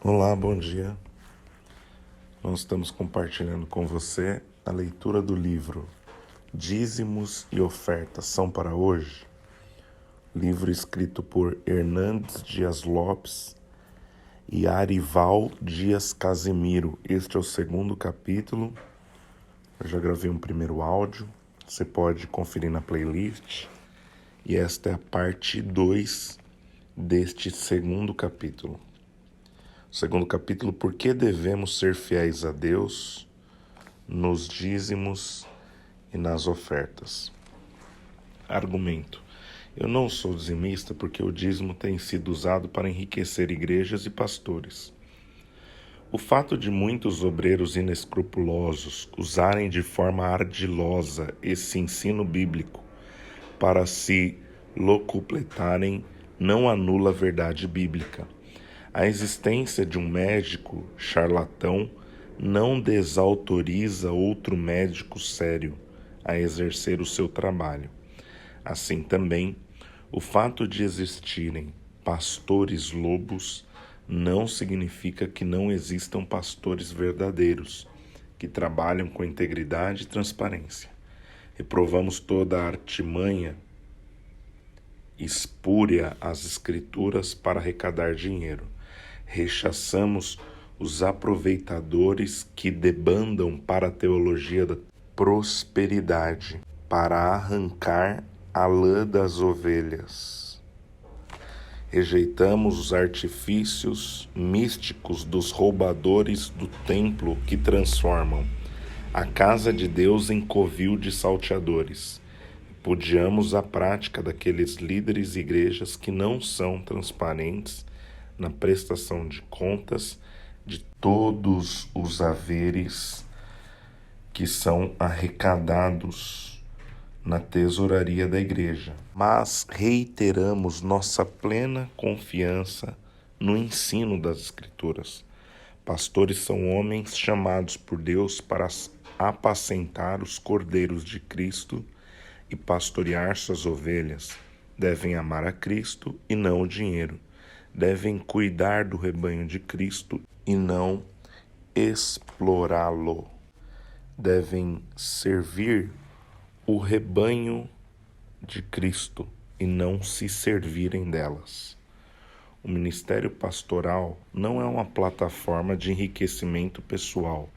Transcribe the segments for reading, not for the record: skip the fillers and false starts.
Olá, bom dia. Nós estamos compartilhando com você a leitura do livro Dízimos e Ofertas São para Hoje, livro escrito por Hernandes Dias Lopes e Arival Dias Casimiro. Este é o segundo capítulo. Eu já gravei um primeiro áudio, você pode conferir na playlist. E esta é a parte 2 deste segundo capítulo. Segundo capítulo, por que devemos ser fiéis a Deus nos dízimos e nas ofertas. Argumento. Eu não sou dizimista porque o dízimo tem sido usado para enriquecer igrejas e pastores. O fato de muitos obreiros inescrupulosos usarem de forma ardilosa esse ensino bíblico para se locupletarem não anula a verdade bíblica. A existência de um médico charlatão não desautoriza outro médico sério a exercer o seu trabalho. Assim também, o fato de existirem pastores lobos não significa que não existam pastores verdadeiros, que trabalham com integridade e transparência. Reprovamos toda a artimanha espúria às escrituras para arrecadar dinheiro. Rechaçamos os aproveitadores que debandam para a teologia da prosperidade, para arrancar a lã das ovelhas. Rejeitamos os artifícios místicos dos roubadores do templo que transformam a casa de Deus em covil de salteadores. Repudiamos a prática daqueles líderes e igrejas que não são transparentes na prestação de contas de todos os haveres que são arrecadados na tesouraria da igreja. Mas reiteramos nossa plena confiança no ensino das Escrituras. Pastores são homens chamados por Deus para apacentar os cordeiros de Cristo e pastorear suas ovelhas. Devem amar a Cristo e não o dinheiro. Devem cuidar do rebanho de Cristo e não explorá-lo. Devem servir o rebanho de Cristo e não se servirem delas. O ministério pastoral não é uma plataforma de enriquecimento pessoal.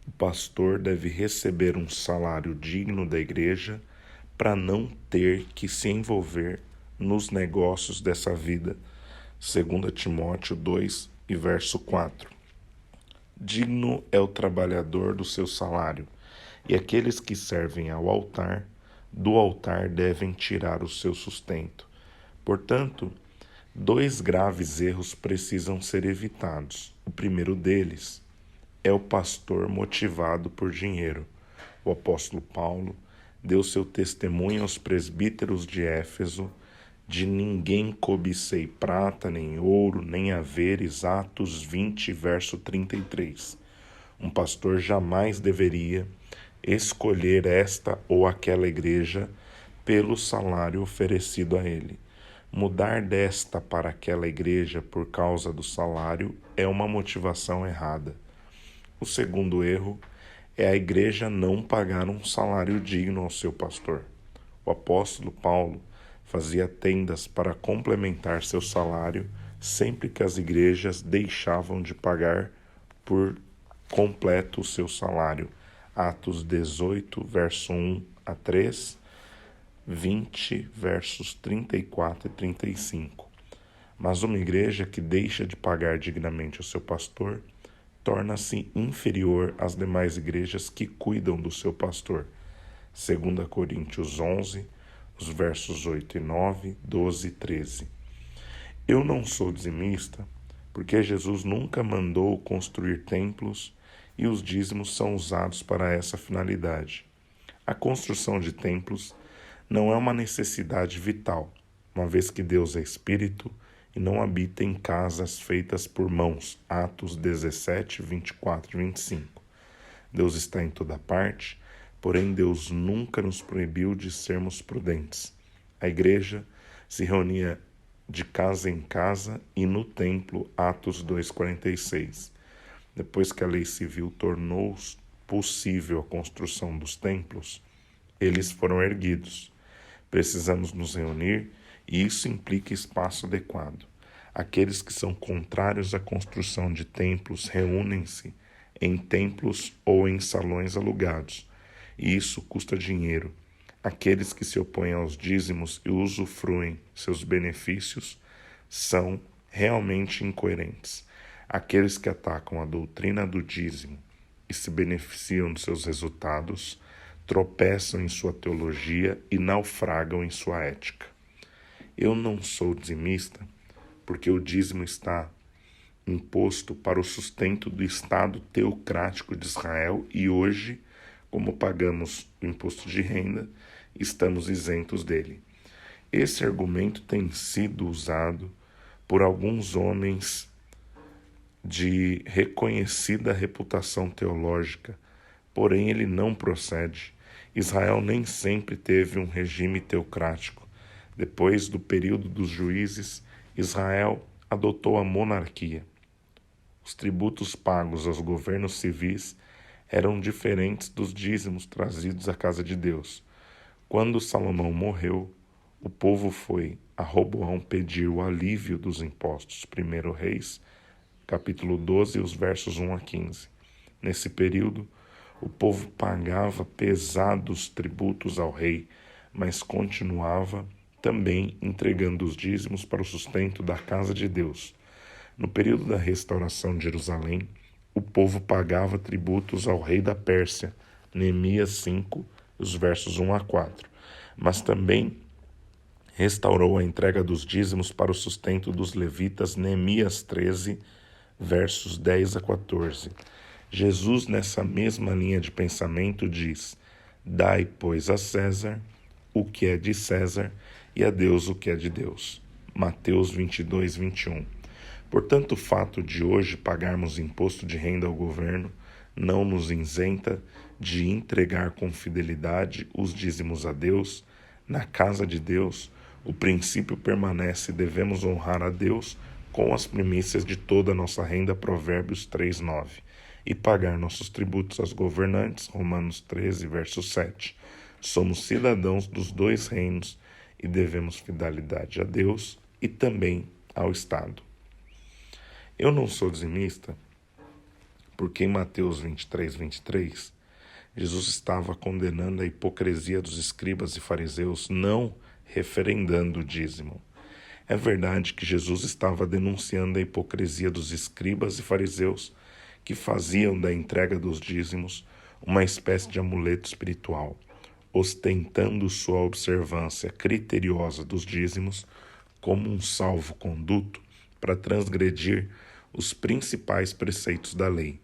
O pastor deve receber um salário digno da igreja para não ter que se envolver nos negócios dessa vida. 2 Timóteo 2 e verso 4. Digno é o trabalhador do seu salário, e aqueles que servem ao altar, do altar devem tirar o seu sustento. Portanto, 2 graves erros precisam ser evitados. O primeiro deles é o pastor motivado por dinheiro. O apóstolo Paulo deu seu testemunho aos presbíteros de Éfeso: de ninguém cobicei prata, nem ouro, nem haveres. Atos 20, verso 33. Um pastor jamais deveria escolher esta ou aquela igreja pelo salário oferecido a ele. Mudar desta para aquela igreja por causa do salário é uma motivação errada. O segundo erro é a igreja não pagar um salário digno ao seu pastor. O apóstolo Paulo fazia tendas para complementar seu salário sempre que as igrejas deixavam de pagar por completo o seu salário. Atos 18, verso 1 a 3, 20, versos 34 e 35. Mas uma igreja que deixa de pagar dignamente o seu pastor torna-se inferior às demais igrejas que cuidam do seu pastor. 2 Coríntios 11, os versos 8 e 9, 12 e 13. Eu não sou dizimista porque Jesus nunca mandou construir templos e os dízimos são usados para essa finalidade. A construção de templos não é uma necessidade vital, uma vez que Deus é espírito e não habita em casas feitas por mãos. Atos 17, 24 e 25. Deus está em toda parte, porém Deus nunca nos proibiu de sermos prudentes. A igreja se reunia de casa em casa e no templo, Atos 2,46. Depois que a lei civil tornou possível a construção dos templos, eles foram erguidos. Precisamos nos reunir e isso implica espaço adequado. Aqueles que são contrários à construção de templos reúnem-se em templos ou em salões alugados, e isso custa dinheiro. Aqueles que se opõem aos dízimos e usufruem seus benefícios são realmente incoerentes. Aqueles que atacam a doutrina do dízimo e se beneficiam de seus resultados tropeçam em sua teologia e naufragam em sua ética. Eu não sou dizimista porque o dízimo está imposto para o sustento do Estado teocrático de Israel e hoje, como pagamos o imposto de renda, estamos isentos dele. Esse argumento tem sido usado por alguns homens de reconhecida reputação teológica, porém ele não procede. Israel nem sempre teve um regime teocrático. Depois do período dos juízes, Israel adotou a monarquia. Os tributos pagos aos governos civis eram diferentes dos dízimos trazidos à casa de Deus. Quando Salomão morreu, o povo foi a Roboão pedir o alívio dos impostos. 1 Reis, capítulo 12, os versos 1 a 15. Nesse período, o povo pagava pesados tributos ao rei, mas continuava também entregando os dízimos para o sustento da casa de Deus. No período da restauração de Jerusalém, o povo pagava tributos ao rei da Pérsia, Neemias 5, os versos 1 a 4, mas também restaurou a entrega dos dízimos para o sustento dos levitas, Neemias 13, versos 10 a 14. Jesus, nessa mesma linha de pensamento, diz: dai, pois, a César o que é de César e a Deus o que é de Deus. Mateus 22, 21. Portanto, o fato de hoje pagarmos imposto de renda ao governo não nos isenta de entregar com fidelidade os dízimos a Deus. Na casa de Deus, o princípio permanece e devemos honrar a Deus com as primícias de toda a nossa renda, Provérbios 3, 9, e pagar nossos tributos aos governantes, Romanos 13, verso 7. Somos cidadãos dos dois reinos e devemos fidelidade a Deus e também ao Estado. Eu não sou dizimista porque em Mateus 23, 23, Jesus estava condenando a hipocrisia dos escribas e fariseus, não referendando o dízimo. É verdade que Jesus estava denunciando a hipocrisia dos escribas e fariseus que faziam da entrega dos dízimos uma espécie de amuleto espiritual, ostentando sua observância criteriosa dos dízimos como um salvo-conduto para transgredir os principais preceitos da lei,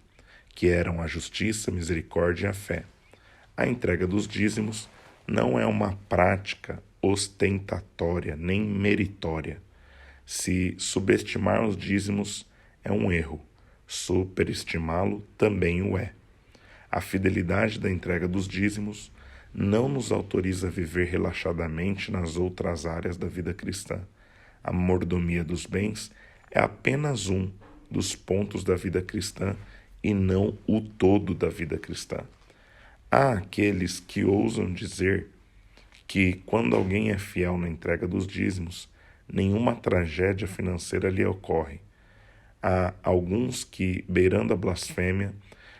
que eram a justiça, a misericórdia e a fé. A entrega dos dízimos não é uma prática ostentatória nem meritória. Se subestimar os dízimos é um erro, superestimá-lo também o é. A fidelidade da entrega dos dízimos não nos autoriza a viver relaxadamente nas outras áreas da vida cristã. A mordomia dos bens é apenas um dos pontos da vida cristã e não o todo da vida cristã. Há aqueles que ousam dizer que, quando alguém é fiel na entrega dos dízimos, nenhuma tragédia financeira lhe ocorre. Há alguns que, beirando a blasfêmia,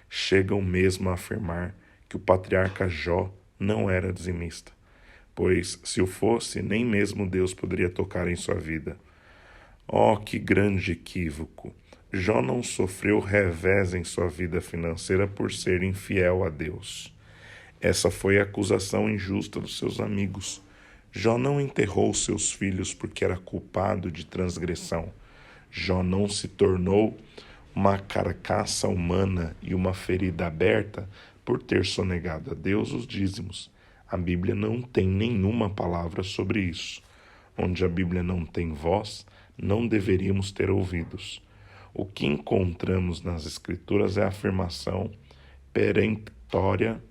chegam mesmo a afirmar que o patriarca Jó não era dizimista, pois, se o fosse, nem mesmo Deus poderia tocar em sua vida. Oh, que grande equívoco! Jó não sofreu revés em sua vida financeira por ser infiel a Deus. Essa foi a acusação injusta dos seus amigos. Jó não enterrou seus filhos porque era culpado de transgressão. Jó não se tornou uma carcaça humana e uma ferida aberta por ter sonegado a Deus os dízimos. A Bíblia não tem nenhuma palavra sobre isso. Onde a Bíblia não tem voz, não deveríamos ter ouvidos. O que encontramos nas Escrituras é a afirmação peremptória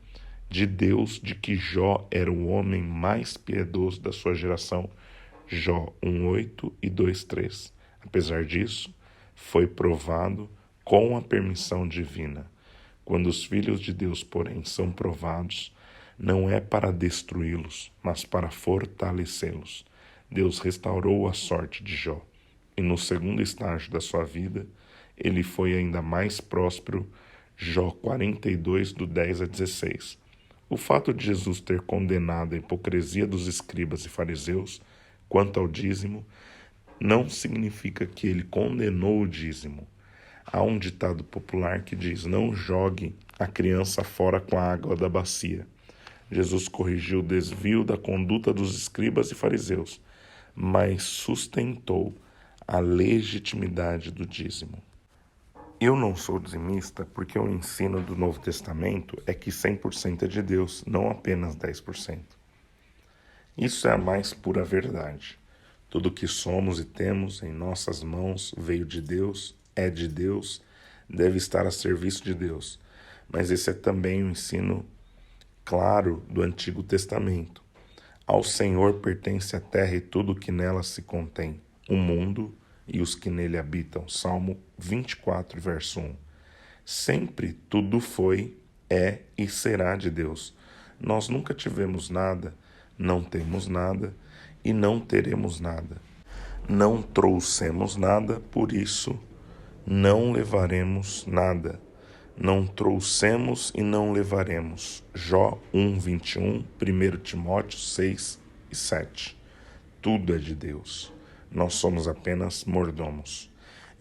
de Deus de que Jó era o homem mais piedoso da sua geração. Jó 1:8 e 2:3. Apesar disso, foi provado com a permissão divina. Quando os filhos de Deus, porém, são provados, não é para destruí-los, mas para fortalecê-los. Deus restaurou a sorte de Jó, e no segundo estágio da sua vida, ele foi ainda mais próspero. Jó 42, do 10 a 16. O fato de Jesus ter condenado a hipocrisia dos escribas e fariseus quanto ao dízimo não significa que ele condenou o dízimo. Há um ditado popular que diz: não jogue a criança fora com a água da bacia. Jesus corrigiu o desvio da conduta dos escribas e fariseus, mas sustentou a legitimidade do dízimo. Eu não sou dizimista porque o ensino do Novo Testamento é que 100% é de Deus, não apenas 10%. Isso é a mais pura verdade. Tudo que somos e temos em nossas mãos veio de Deus, é de Deus, deve estar a serviço de Deus. Mas esse é também o ensino claro do Antigo Testamento. Ao Senhor pertence a terra e tudo o que nela se contém, o mundo e os que nele habitam. Salmo 24, verso 1. Sempre tudo foi, é e será de Deus. Nós nunca tivemos nada, não temos nada e não teremos nada. Não trouxemos nada, por isso não levaremos nada. Não trouxemos e não levaremos. Jó 1:21, 1 Timóteo 6 e 7. Tudo é de Deus. Nós somos apenas mordomos.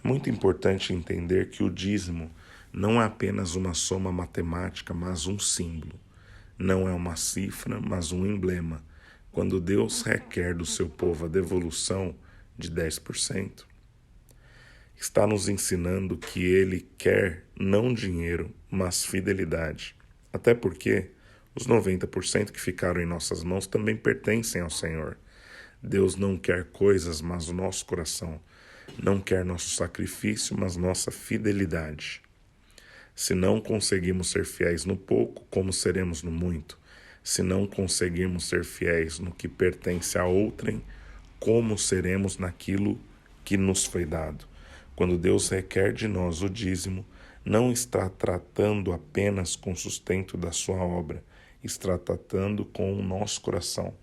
É muito importante entender que o dízimo não é apenas uma soma matemática, mas um símbolo. Não é uma cifra, mas um emblema. Quando Deus requer do seu povo a devolução de 10%, está nos ensinando que Ele quer não dinheiro, mas fidelidade. Até porque os 90% que ficaram em nossas mãos também pertencem ao Senhor. Deus não quer coisas, mas o nosso coração. Não quer nosso sacrifício, mas nossa fidelidade. Se não conseguimos ser fiéis no pouco, como seremos no muito? Se não conseguirmos ser fiéis no que pertence a outrem, como seremos naquilo que nos foi dado? Quando Deus requer de nós o dízimo, não está tratando apenas com o sustento da sua obra, está tratando com o nosso coração.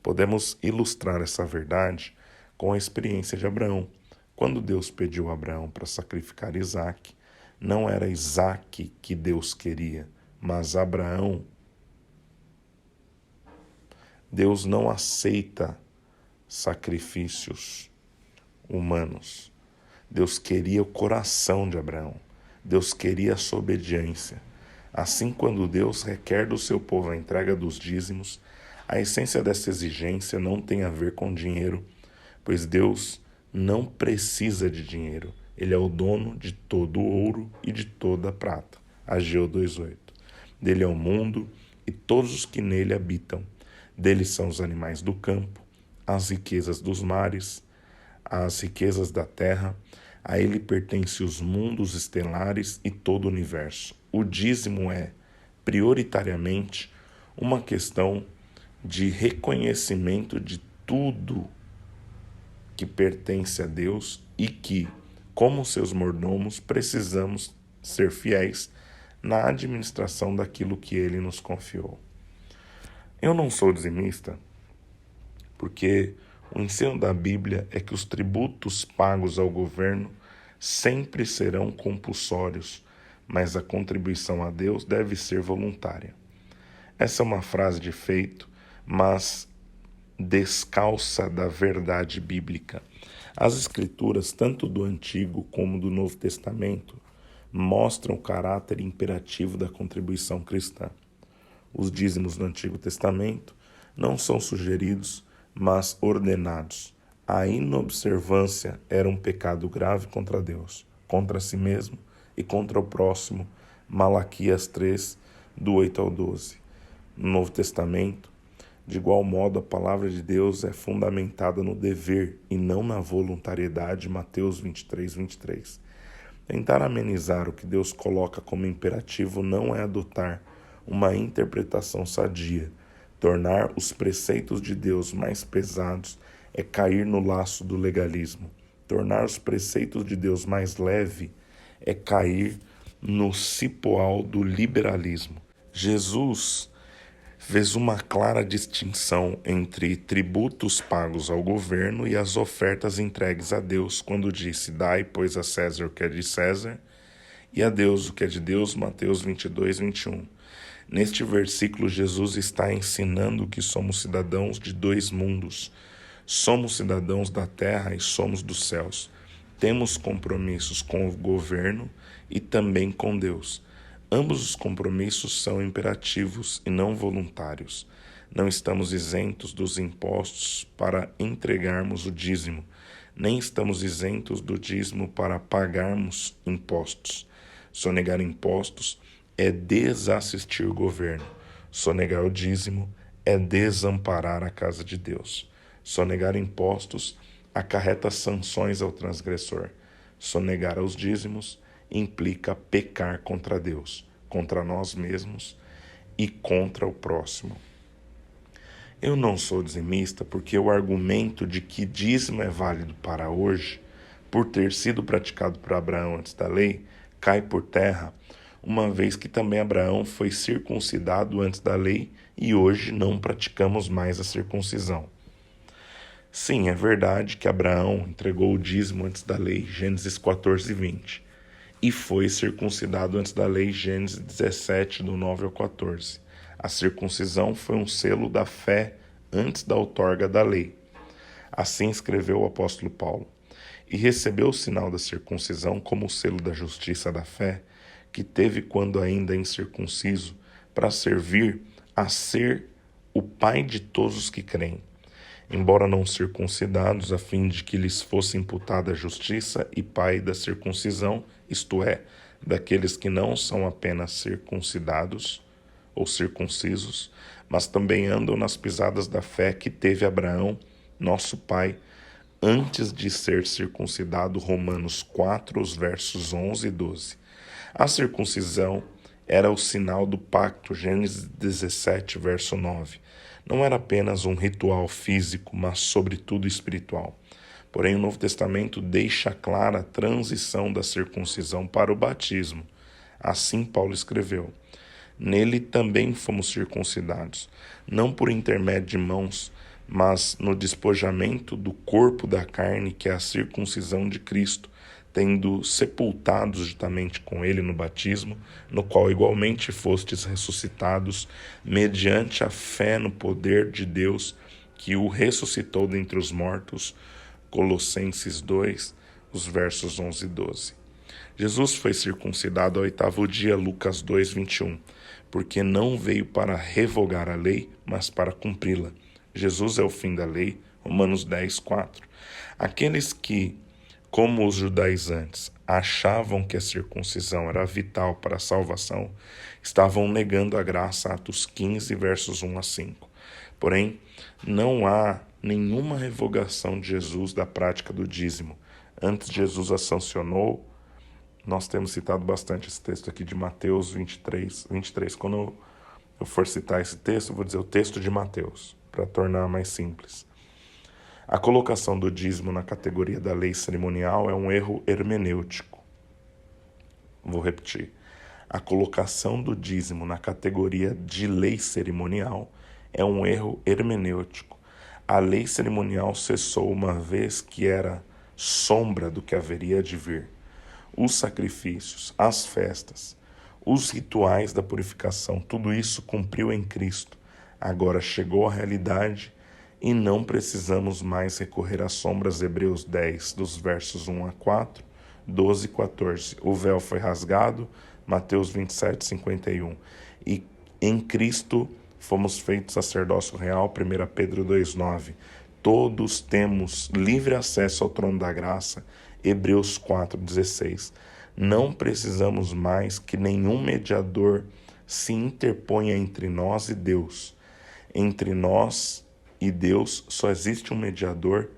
Podemos ilustrar essa verdade com a experiência de Abraão. Quando Deus pediu a Abraão para sacrificar Isaque, não era Isaque que Deus queria, mas Abraão. Deus não aceita sacrifícios humanos. Deus queria o coração de Abraão. Deus queria a sua obediência. Assim, quando Deus requer do seu povo a entrega dos dízimos, a essência dessa exigência não tem a ver com dinheiro, pois Deus não precisa de dinheiro. Ele é o dono de todo o ouro e de toda a prata. Ageu 2:8. Dele é o mundo e todos os que nele habitam. Dele são os animais do campo, as riquezas dos mares, as riquezas da terra. A ele pertencem os mundos estelares e todo o universo. O dízimo é, prioritariamente, uma questão de reconhecimento de tudo que pertence a Deus e que, como seus mordomos, precisamos ser fiéis na administração daquilo que Ele nos confiou. Eu não sou dizimista porque o ensino da Bíblia é que os tributos pagos ao governo sempre serão compulsórios, mas a contribuição a Deus deve ser voluntária. Essa é uma frase de efeito, mas descalça da verdade bíblica. As Escrituras, tanto do Antigo como do Novo Testamento, mostram o caráter imperativo da contribuição cristã. Os dízimos do Antigo Testamento não são sugeridos, mas ordenados. A inobservância era um pecado grave contra Deus, contra si mesmo e contra o próximo. Malaquias 3, do 8 ao 12. No Novo Testamento, de igual modo, a palavra de Deus é fundamentada no dever e não na voluntariedade. Mateus 23, 23. Tentar amenizar o que Deus coloca como imperativo não é adotar uma interpretação sadia. Tornar os preceitos de Deus mais pesados é cair no laço do legalismo. Tornar os preceitos de Deus mais leve é cair no cipoal do liberalismo. Jesus fez uma clara distinção entre tributos pagos ao governo e as ofertas entregues a Deus, quando disse: dai, pois, a César o que é de César, e a Deus o que é de Deus, Mateus 22, 21. Neste versículo, Jesus está ensinando que somos cidadãos de dois mundos. Somos cidadãos da terra e somos dos céus. Temos compromissos com o governo e também com Deus. Ambos os compromissos são imperativos e não voluntários. Não estamos isentos dos impostos para entregarmos o dízimo, nem estamos isentos do dízimo para pagarmos impostos. Sonegar impostos é desassistir o governo. Sonegar o dízimo é desamparar a casa de Deus. Sonegar impostos acarreta sanções ao transgressor. Sonegar aos dízimos implica pecar contra Deus, contra nós mesmos e contra o próximo. Eu não sou dizimista porque o argumento de que dízimo é válido para hoje, por ter sido praticado por Abraão antes da lei, cai por terra, uma vez que também Abraão foi circuncidado antes da lei e hoje não praticamos mais a circuncisão. Sim, é verdade que Abraão entregou o dízimo antes da lei, Gênesis 14, 20, e foi circuncidado antes da lei, Gênesis 17, do 9 ao 14. A circuncisão foi um selo da fé antes da outorga da lei. Assim escreveu o apóstolo Paulo. E recebeu o sinal da circuncisão como o selo da justiça da fé, que teve quando ainda incircunciso, para servir a ser o pai de todos os que creem, embora não circuncidados, a fim de que lhes fosse imputada a justiça, e pai da circuncisão, isto é, daqueles que não são apenas circuncidados ou circuncisos, mas também andam nas pisadas da fé que teve Abraão, nosso pai, antes de ser circuncidado. Romanos 4, os versos 11 e 12. A circuncisão era o sinal do pacto, Gênesis 17, verso 9. Não era apenas um ritual físico, mas sobretudo espiritual. Porém, o Novo Testamento deixa clara a transição da circuncisão para o batismo. Assim Paulo escreveu: nele também fomos circuncidados, não por intermédio de mãos, mas no despojamento do corpo da carne, que é a circuncisão de Cristo, tendo sepultados juntamente com ele no batismo, no qual igualmente fostes ressuscitados, mediante a fé no poder de Deus, que o ressuscitou dentre os mortos. Colossenses 2, os versos 11 e 12. Jesus foi circuncidado ao 8º dia, Lucas 2, 21, porque não veio para revogar a lei, mas para cumpri-la. Jesus é o fim da lei, Romanos 10, 4. Aqueles que, como os judaizantes, achavam que a circuncisão era vital para a salvação, estavam negando a graça, Atos 15, versos 1 a 5. Porém, não há nenhuma revogação de Jesus da prática do dízimo. Antes, Jesus a sancionou. Nós temos citado bastante esse texto aqui de Mateus 23. Quando eu for citar esse texto, eu vou dizer o texto de Mateus, para tornar mais simples. A colocação do dízimo na categoria da lei cerimonial é um erro hermenêutico. Vou repetir. A colocação do dízimo na categoria de lei cerimonial é um erro hermenêutico. A lei cerimonial cessou uma vez que era sombra do que haveria de vir. Os sacrifícios, as festas, os rituais da purificação, tudo isso cumpriu em Cristo. Agora chegou a realidade e não precisamos mais recorrer às sombras. Hebreus 10, dos versos 1 a 4, 12 e 14. O véu foi rasgado, Mateus 27, 51. E em Cristo fomos feitos sacerdócio real, 1 Pedro 2, 9. Todos temos livre acesso ao trono da graça, Hebreus 4, 16. Não precisamos mais que nenhum mediador se interponha entre nós e Deus. Entre nós e Deus só existe um mediador,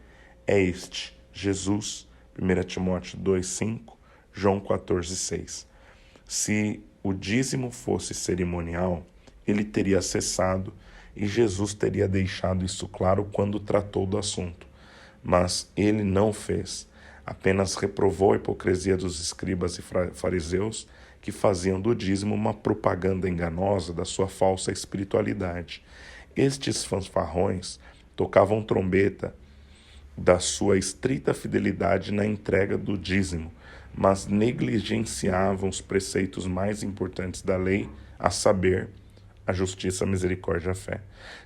é este, Jesus, 1 Timóteo 2, 5, João 14, 6. Se o dízimo fosse cerimonial, ele teria cessado e Jesus teria deixado isso claro quando tratou do assunto. mas ele não fez. Apenas reprovou a hipocrisia dos escribas e fariseus que faziam do dízimo uma propaganda enganosa da sua falsa espiritualidade. Estes fanfarrões tocavam trombeta da sua estrita fidelidade na entrega do dízimo, mas negligenciavam os preceitos mais importantes da lei, a saber, a justiça, a misericórdia e a fé.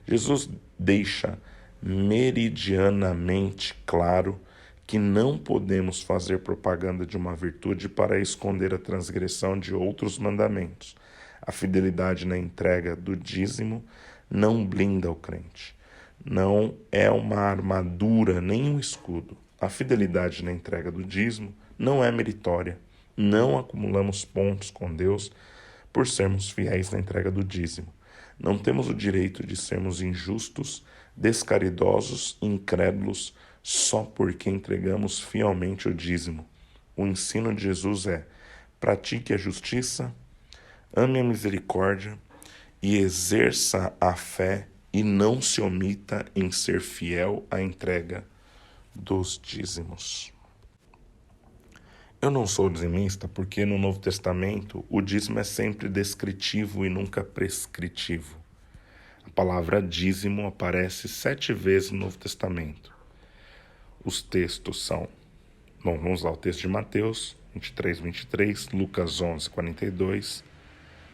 Jesus deixa meridianamente claro que não podemos fazer propaganda de uma virtude para esconder a transgressão de outros mandamentos. A fidelidade na entrega do dízimo não blinda o crente. Não é uma armadura nem um escudo. A fidelidade na entrega do dízimo não é meritória. Não acumulamos pontos com Deus por sermos fiéis na entrega do dízimo. Não temos o direito de sermos injustos, descaridosos e incrédulos só porque entregamos fielmente o dízimo. O ensino de Jesus é: pratique a justiça, ame a misericórdia e exerça a fé e não se omita em ser fiel à entrega dos dízimos. Eu não sou dizimista porque no Novo Testamento o dízimo é sempre descritivo e nunca prescritivo. A palavra dízimo aparece 7 vezes no Novo Testamento. Os textos são, vamos lá, o texto de Mateus 23, 23, Lucas 11, 42,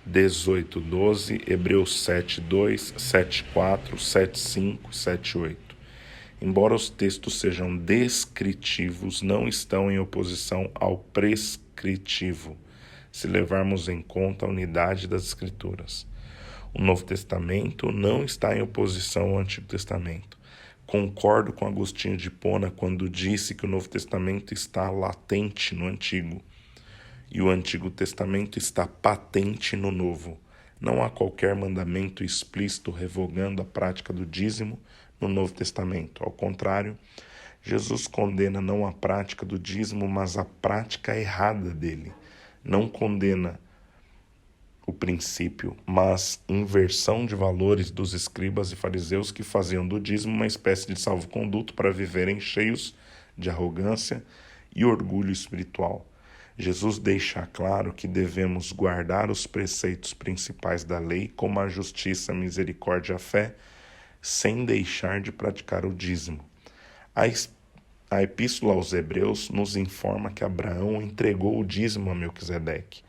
18, 12, Hebreus 7, 2, 7, 4, 7, 5, 7, 8. Embora os textos sejam descritivos, não estão em oposição ao prescritivo, se levarmos em conta a unidade das Escrituras. O Novo Testamento não está em oposição ao Antigo Testamento. Concordo com Agostinho de Hipona quando disse que o Novo Testamento está latente no Antigo e o Antigo Testamento está patente no Novo. Não há qualquer mandamento explícito revogando a prática do dízimo no Novo Testamento. Ao contrário, Jesus condena não a prática do dízimo, mas a prática errada dele. Não condena o princípio, mas inversão de valores dos escribas e fariseus que faziam do dízimo uma espécie de salvo-conduto para viverem cheios de arrogância e orgulho espiritual. Jesus deixa claro que devemos guardar os preceitos principais da lei, como a justiça, a misericórdia e a fé, sem deixar de praticar o dízimo. A Epístola aos Hebreus nos informa que Abraão entregou o dízimo a Melquisedeque,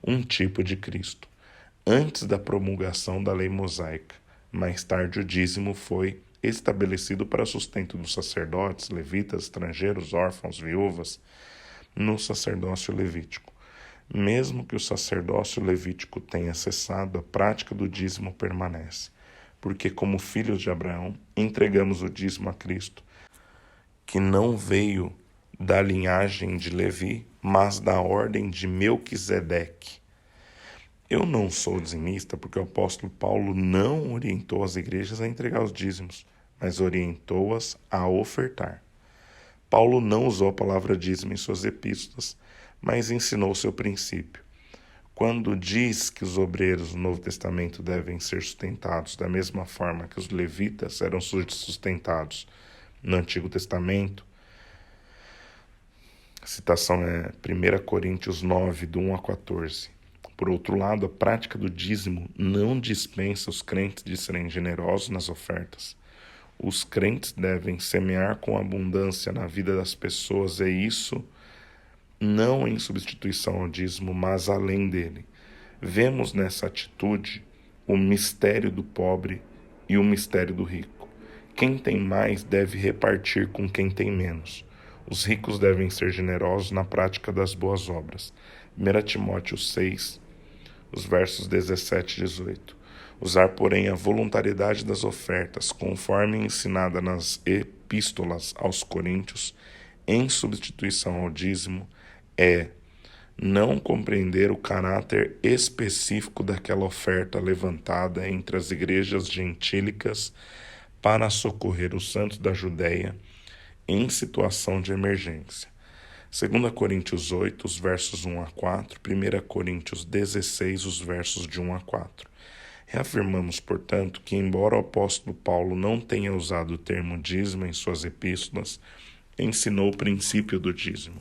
um tipo de Cristo, antes da promulgação da lei mosaica. Mais tarde, o dízimo foi estabelecido para sustento dos sacerdotes, levitas, estrangeiros, órfãos, viúvas, no sacerdócio levítico. Mesmo que o sacerdócio levítico tenha cessado, a prática do dízimo permanece, porque como filhos de Abraão, entregamos o dízimo a Cristo, que não veio da linhagem de Levi, mas da ordem de Melquisedeque. Eu não sou dizimista porque o apóstolo Paulo não orientou as igrejas a entregar os dízimos, mas orientou-as a ofertar. Paulo não usou a palavra dízimo em suas epístolas, mas ensinou seu princípio. Quando diz que os obreiros do Novo Testamento devem ser sustentados da mesma forma que os levitas eram sustentados no Antigo Testamento, a citação é 1 Coríntios 9, do 1 a 14. Por outro lado, a prática do dízimo não dispensa os crentes de serem generosos nas ofertas. Os crentes devem semear com abundância na vida das pessoas, e isso não em substituição ao dízimo, mas além dele. Vemos nessa atitude o mistério do pobre e o mistério do rico. Quem tem mais deve repartir com quem tem menos. Os ricos devem ser generosos na prática das boas obras. 1 Timóteo 6, os versos 17 e 18. Usar, porém, a voluntariedade das ofertas, conforme ensinada nas epístolas aos Coríntios, em substituição ao dízimo, é não compreender o caráter específico daquela oferta levantada entre as igrejas gentílicas para socorrer os santos da Judéia em situação de emergência. 2 Coríntios 8, os versos 1 a 4, 1 Coríntios 16, os versos de 1 a 4. Reafirmamos, portanto, que, embora o apóstolo Paulo não tenha usado o termo dízimo em suas epístolas, ensinou o princípio do dízimo.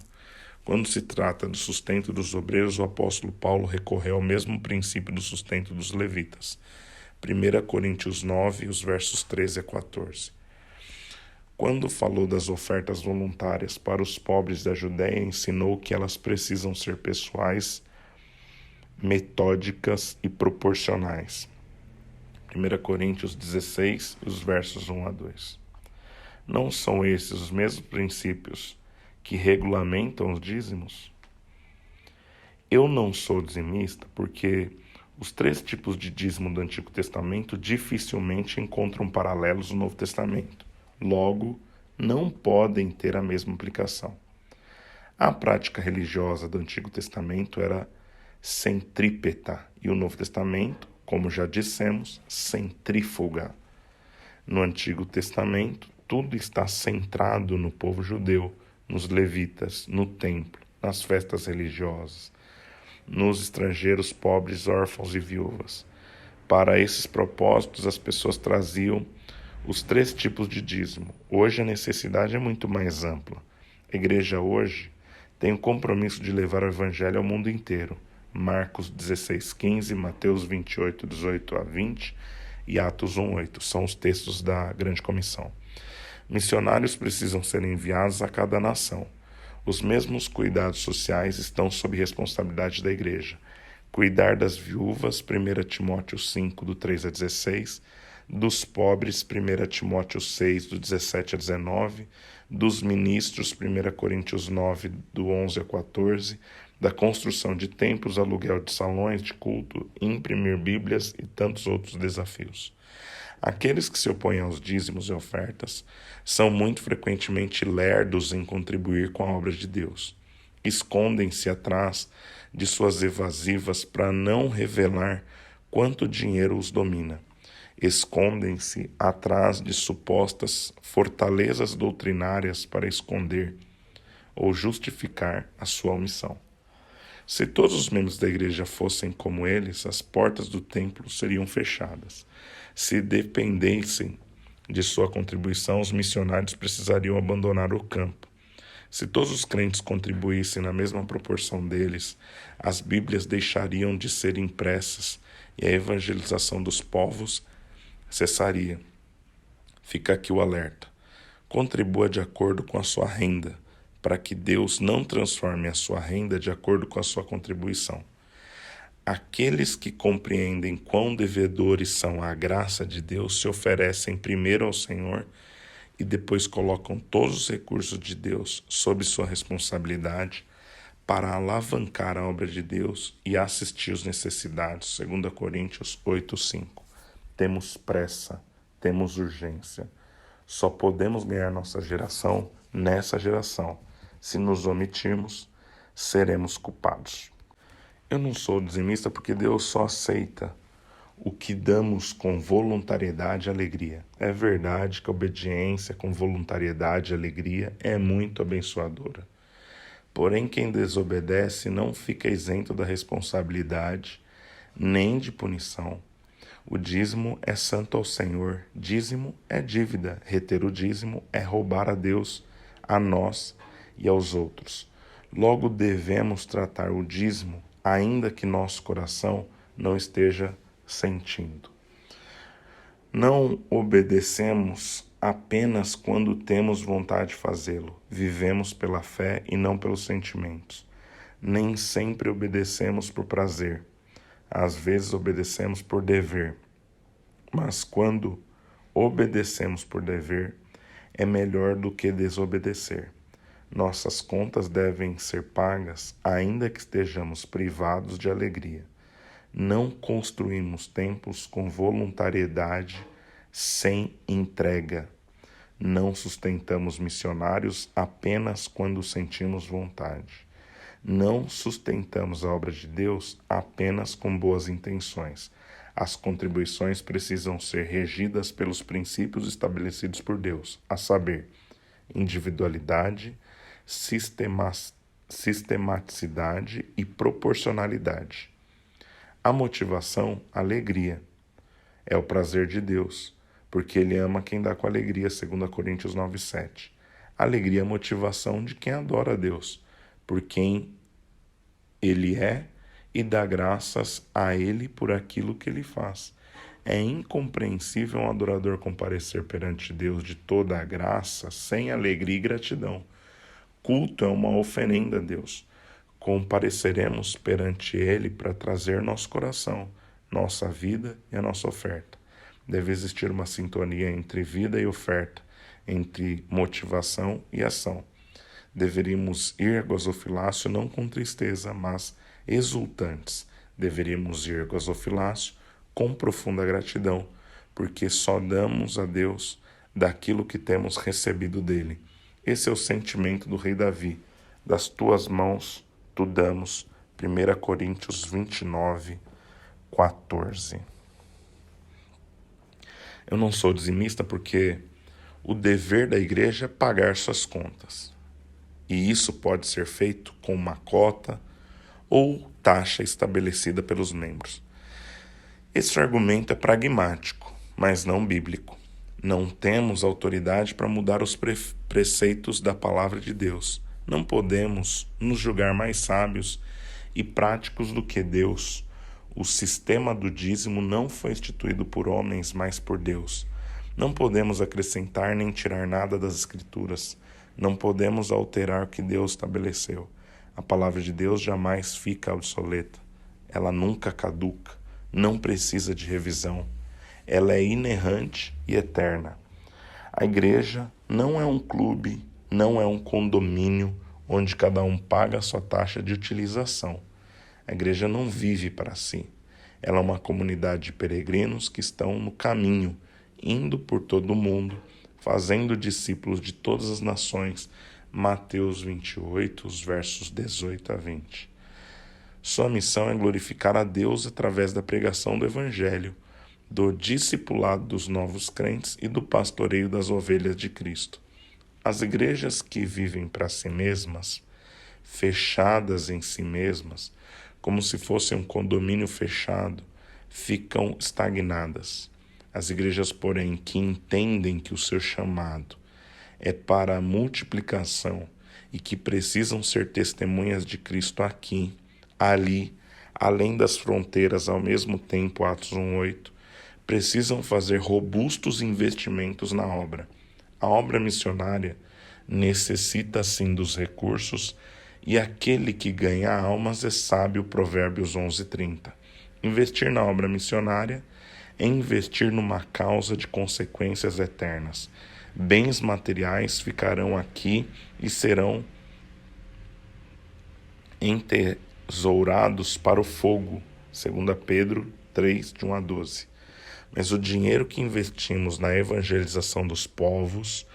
Quando se trata do sustento dos obreiros, o apóstolo Paulo recorreu ao mesmo princípio do sustento dos levitas. 1 Coríntios 9, os versos 13 a 14. Quando falou das ofertas voluntárias para os pobres da Judéia, ensinou que elas precisam ser pessoais, metódicas e proporcionais. 1 Coríntios 16, os versos 1 a 2. Não são esses os mesmos princípios que regulamentam os dízimos? Eu não sou dizimista porque os 3 tipos de dízimo do Antigo Testamento dificilmente encontram paralelos no Novo Testamento. Logo, não podem ter a mesma aplicação. A prática religiosa do Antigo Testamento era centrípeta e o Novo Testamento, como já dissemos, centrífuga. No Antigo Testamento, tudo está centrado no povo judeu, nos levitas, no templo, nas festas religiosas, nos estrangeiros pobres, órfãos e viúvas. Para esses propósitos, as pessoas traziam os 3 tipos de dízimo. Hoje a necessidade é muito mais ampla. A igreja hoje tem o compromisso de levar o evangelho ao mundo inteiro. Marcos 16:15, Mateus 28, 18 a 20 e Atos 1:8 são os textos da Grande Comissão. Missionários precisam ser enviados a cada nação. Os mesmos cuidados sociais estão sob responsabilidade da igreja. Cuidar das viúvas, 1 Timóteo 5, do 3 a 16, dos pobres, 1 Timóteo 6, do 17 a 19, dos ministros, 1 Coríntios 9, do 11 a 14, da construção de templos, aluguel de salões de culto, imprimir bíblias e tantos outros desafios. Aqueles que se opõem aos dízimos e ofertas são muito frequentemente lerdos em contribuir com a obra de Deus. Escondem-se atrás de suas evasivas para não revelar quanto dinheiro os domina. Escondem-se atrás de supostas fortalezas doutrinárias para esconder ou justificar a sua omissão. Se todos os membros da igreja fossem como eles, as portas do templo seriam fechadas. Se dependessem de sua contribuição, os missionários precisariam abandonar o campo. Se todos os crentes contribuíssem na mesma proporção deles, as Bíblias deixariam de ser impressas e a evangelização dos povos cessaria. Fica aqui o alerta. Contribua de acordo com a sua renda, para que Deus não transforme a sua renda de acordo com a sua contribuição. Aqueles que compreendem quão devedores são à graça de Deus se oferecem primeiro ao Senhor e depois colocam todos os recursos de Deus sob sua responsabilidade para alavancar a obra de Deus e assistir às necessidades. 2 Coríntios 8:5. Temos pressa, temos urgência. Só podemos ganhar nossa geração nessa geração. Se nos omitirmos, seremos culpados. Eu não sou dizimista porque Deus só aceita o que damos com voluntariedade e alegria. É verdade que a obediência com voluntariedade e alegria é muito abençoadora. Porém, quem desobedece não fica isento da responsabilidade nem de punição. O dízimo é santo ao Senhor. Dízimo é dívida. Reter o dízimo é roubar a Deus, a nós e aos outros. Logo devemos tratar o dízimo, ainda que nosso coração não esteja sentindo. Não obedecemos apenas quando temos vontade de fazê-lo. Vivemos pela fé e não pelos sentimentos. Nem sempre obedecemos por prazer. Às vezes obedecemos por dever. Mas quando obedecemos por dever, é melhor do que desobedecer. Nossas contas devem ser pagas, ainda que estejamos privados de alegria. Não construímos templos com voluntariedade sem entrega. Não sustentamos missionários apenas quando sentimos vontade. Não sustentamos a obra de Deus apenas com boas intenções. As contribuições precisam ser regidas pelos princípios estabelecidos por Deus, a saber, individualidade, sistematicidade e proporcionalidade. A motivação, alegria. É o prazer de Deus, porque Ele ama quem dá com alegria, 2 Coríntios 9:7. Alegria é a motivação de quem adora a Deus, por quem Ele é, e dá graças a Ele por aquilo que Ele faz. É incompreensível um adorador comparecer perante Deus de toda a graça sem alegria e gratidão. Culto é uma oferenda a Deus. Compareceremos perante Ele para trazer nosso coração, nossa vida e a nossa oferta. Deve existir uma sintonia entre vida e oferta, entre motivação e ação. Deveríamos ir a gasofilácio não com tristeza, mas exultantes. Deveríamos ir a gasofilácio com profunda gratidão, porque só damos a Deus daquilo que temos recebido dele. Esse é o sentimento do rei Davi. Das tuas mãos tu damos. 1 Coríntios 29:14. Eu não sou dizimista porque o dever da igreja é pagar suas contas. E isso pode ser feito com uma cota ou taxa estabelecida pelos membros. Esse argumento é pragmático, mas não bíblico. Não temos autoridade para mudar os preceitos da palavra de Deus. Não podemos nos julgar mais sábios e práticos do que Deus. O sistema do dízimo não foi instituído por homens, mas por Deus. Não podemos acrescentar nem tirar nada das Escrituras. Não podemos alterar o que Deus estabeleceu. A palavra de Deus jamais fica obsoleta. Ela nunca caduca, não precisa de revisão. Ela é inerrante e eterna. A igreja não é um clube, não é um condomínio onde cada um paga a sua taxa de utilização. A igreja não vive para si. Ela é uma comunidade de peregrinos que estão no caminho, indo por todo o mundo, fazendo discípulos de todas as nações. Mateus 28, os versos 18 a 20. Sua missão é glorificar a Deus através da pregação do Evangelho, do discipulado dos novos crentes e do pastoreio das ovelhas de Cristo. As igrejas que vivem para si mesmas, fechadas em si mesmas, como se fosse um condomínio fechado, ficam estagnadas. As igrejas, porém, que entendem que o seu chamado é para a multiplicação e que precisam ser testemunhas de Cristo aqui, ali, além das fronteiras, ao mesmo tempo, Atos 1:8, precisam fazer robustos investimentos na obra. A obra missionária necessita, sim, dos recursos, e aquele que ganha almas é sábio, Provérbios 11:30. Investir na obra missionária é investir numa causa de consequências eternas. Bens materiais ficarão aqui e serão entesourados para o fogo, 2 Pedro 3, de 1 a 12. Mas o dinheiro que investimos na evangelização dos povos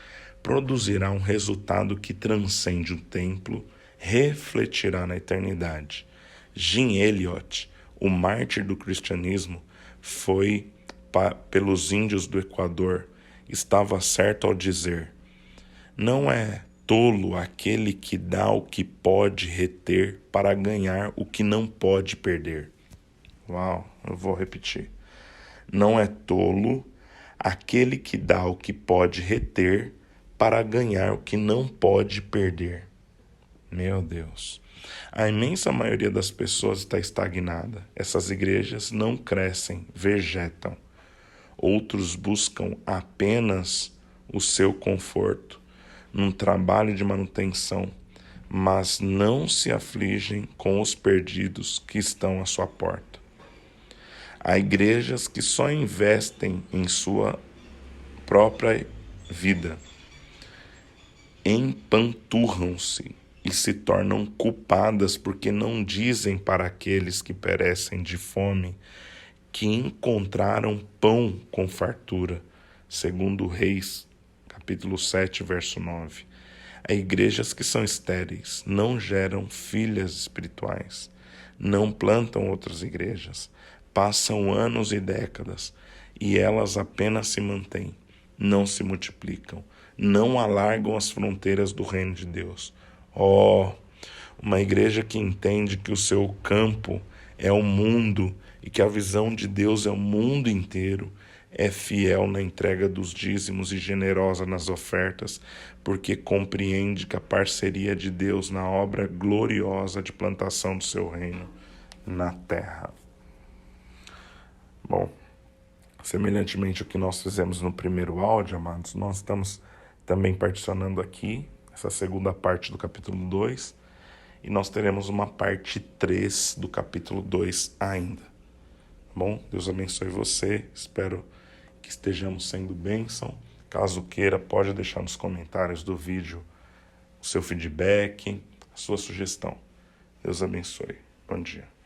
produzirá um resultado que transcende o templo, refletirá na eternidade. Jim Elliot, o mártir do cristianismo, foi pelos índios do Equador, estava certo ao dizer: não é tolo aquele que dá o que pode reter para ganhar o que não pode perder. Uau, eu vou repetir. Não é tolo aquele que dá o que pode reter para ganhar o que não pode perder. Meu Deus. A imensa maioria das pessoas está estagnada. Essas igrejas não crescem, vegetam. Outros buscam apenas o seu conforto num trabalho de manutenção, mas não se afligem com os perdidos que estão à sua porta. Há igrejas que só investem em sua própria vida, empanturram-se e se tornam culpadas porque não dizem para aqueles que perecem de fome que encontraram pão com fartura, segundo Reis, capítulo 7, verso 9. Há igrejas que são estéreis, não geram filhas espirituais, não plantam outras igrejas, passam anos e décadas e elas apenas se mantêm, não se multiplicam, não alargam as fronteiras do reino de Deus. Uma igreja que entende que o seu campo é o mundo e que a visão de Deus é o mundo inteiro, é fiel na entrega dos dízimos e generosa nas ofertas, porque compreende que a parceria de Deus na obra gloriosa de plantação do seu reino na terra. Bom, semelhantemente ao que nós fizemos no primeiro áudio, amados, nós estamos também particionando aqui essa segunda parte do capítulo 2, e nós teremos uma parte 3 do capítulo 2 ainda. Bom, Deus abençoe você, espero que estejamos sendo bênção. Caso queira, pode deixar nos comentários do vídeo o seu feedback, a sua sugestão. Deus abençoe. Bom dia.